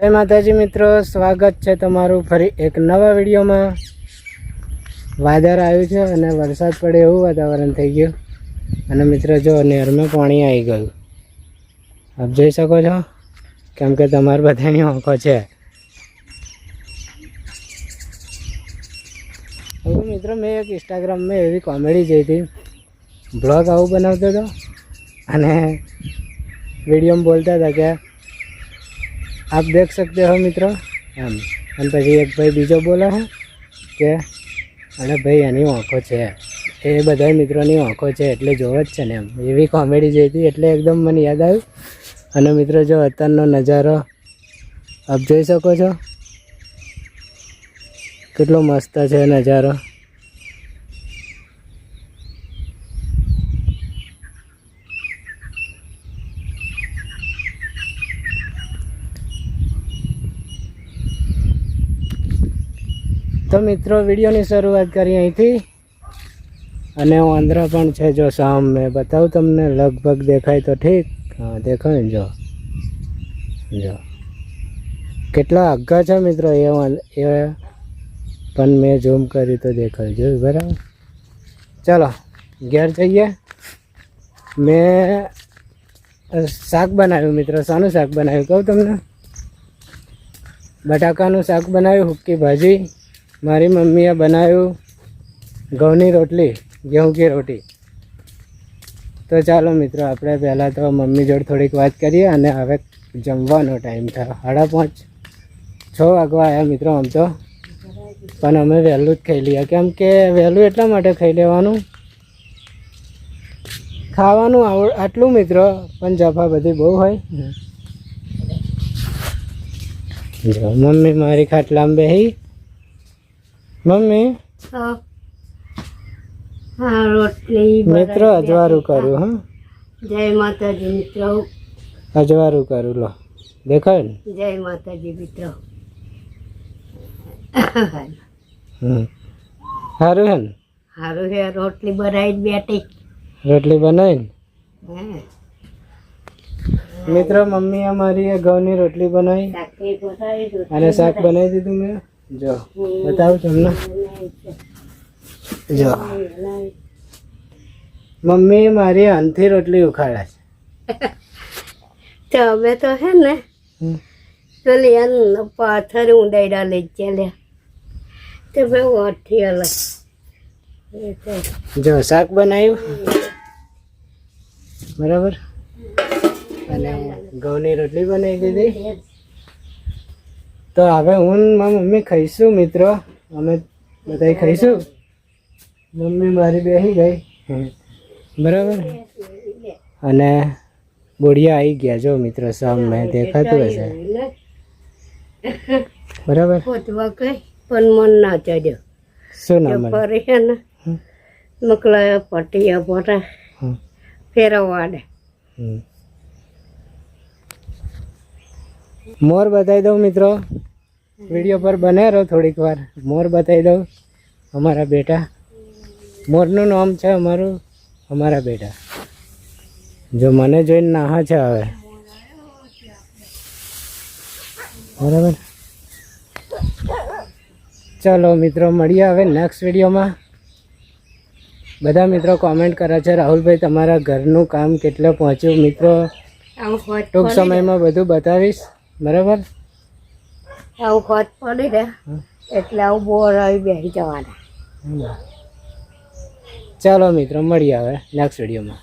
જય માતાજી મિત્રો, સ્વાગત છે તમારું ફરી એક નવા વિડીયોમાં। વાદળ આવ્યું છે અને વરસાદ પડે એવું વાતાવરણ થઈ ગયું અને મિત્રો જો નહેરમાં પાણી આવી ગયું, આપ જોઈ શકો છો, કેમ કે તમારી બધાની આંખો છે। હવે મિત્રો મેં એક ઇન્સ્ટાગ્રામમાં એવી કોમેડી જોઈ હતી, બ્લોગ આવું બનાવતો હતો અને વિડીયોમાં બોલતા હતા કે आप देख सकते हो मित्रों एम, અને પછી એક ભાઈ બીજો બોલે છે કે અરે ભાઈ એની આંખો છે, એ બધા મિત્રોની આંખો છે એટલે જોવે જ છે ને એમ, એવી કોમેડી જોઈ હતી એટલે એકદમ મને યાદ આવ્યું। અને મિત્રો જો અત્યારનો નજારો આપ જોઈ શકો છો, કેટલો મસ્ત છે નજારો। તો મિત્રો વિડીયોની શરૂઆત કરી અહીંથી, અને વાંદરા પણ છે જો સામે બતાવું તમને, લગભગ દેખાય તો ઠીક, હા દેખાય ને, જો જો કેટલા આગા છે મિત્રો, એ પણ મેં ઝૂમ કર્યું તો દેખાય, જોયું બરાબર। ચાલો ઘેર જઈએ। મેં શાક બનાવ્યું મિત્રો, શાનું શાક બનાવ્યું કહું તમને, બટાકાનું શાક બનાવ્યું, હુક્કી ભાજી, મારી મમ્મીએ બનાવ્યું ઘઉંની રોટલી, गेहूं की रोटी। तो ચાલો મિત્રો આપણે પહેલાં તો મમ્મી જોડે થોડીક વાત કરીએ અને હવે જમવાનો ટાઈમ થયો, 5:30 6 વાગવા આવ્યા મિત્રો આમ તો, પણ અમે વહેલું જ ખાઈ લઈએ, કેમ કે વહેલું એટલા માટે ખાઈ લેવાનું, ખાવાનું આટલું મિત્રો પણ જફા બધી બહુ હોય। જો મમ્મી મારી ખાટલામાં બેહી, મમ્મી हाँ रोटली मित्रों अजवारू करूँ, हाँ जय माता जी मित्रों, अजवारू करूँ लो, देखो जय माता जी मित्रों। हारू है हारू है, रोटली बनाई बेटी, रोटली बनाई हाँ। मित्रों मम्मी हमारी घઉંની રોટલી બનાવી અને શાક બનાવી દીધું મેં, જો બતાવું તમને, જો મમ્મી મારી અંથી રોટલી ઉખાડે છે। તો અમે તો હે ને પેલી પાથર ઊંડાઈ ડાલે ચાલે તો ભાઈ ઓઠી અલગ, જો શાક બનાવ્યું બરાબર, અને ઘઉંની રોટલી બનાવી દીધી। તો હવે હું મારી મમ્મી ખાઈશું મિત્રો, અમે બધા ખાઈશું, મમ્મી મારી બેસી ગઈ બરાબર, અને બોડિયા આવી ગયા જો મિત્રો, સામે દેખાતું હશે બરાબર। પણ મન ના ચડ્યો, શું નામ ફરે છે ને મોકલાયા પટિયા પોતા ફેરવાડે। મોર બતાવી દઉં મિત્રો, વિડીયો પર બને રહો થોડીક વાર, મોર બતાવી દઉં, અમારા બેટા, મોરનું નામ છે અમારું અમારા બેટા, જો મને જોઈને નાહા છે હવે બરાબર। ચાલો મિત્રો મળીએ હવે નેક્સ્ટ વિડીયોમાં। બધા મિત્રો કોમેન્ટ કરે છે રાહુલભાઈ તમારા ઘરનું કામ કેટલે પહોંચ્યું, મિત્રો ટૂંક સમયમાં બધું બતાવીશ બરાબર। આવું ખોટ પડી ને એટલે આવું બોર આવી બેસી જવાના। ચાલો મિત્રો મળીએ હવે નેક્સ્ટ વિડીયોમાં।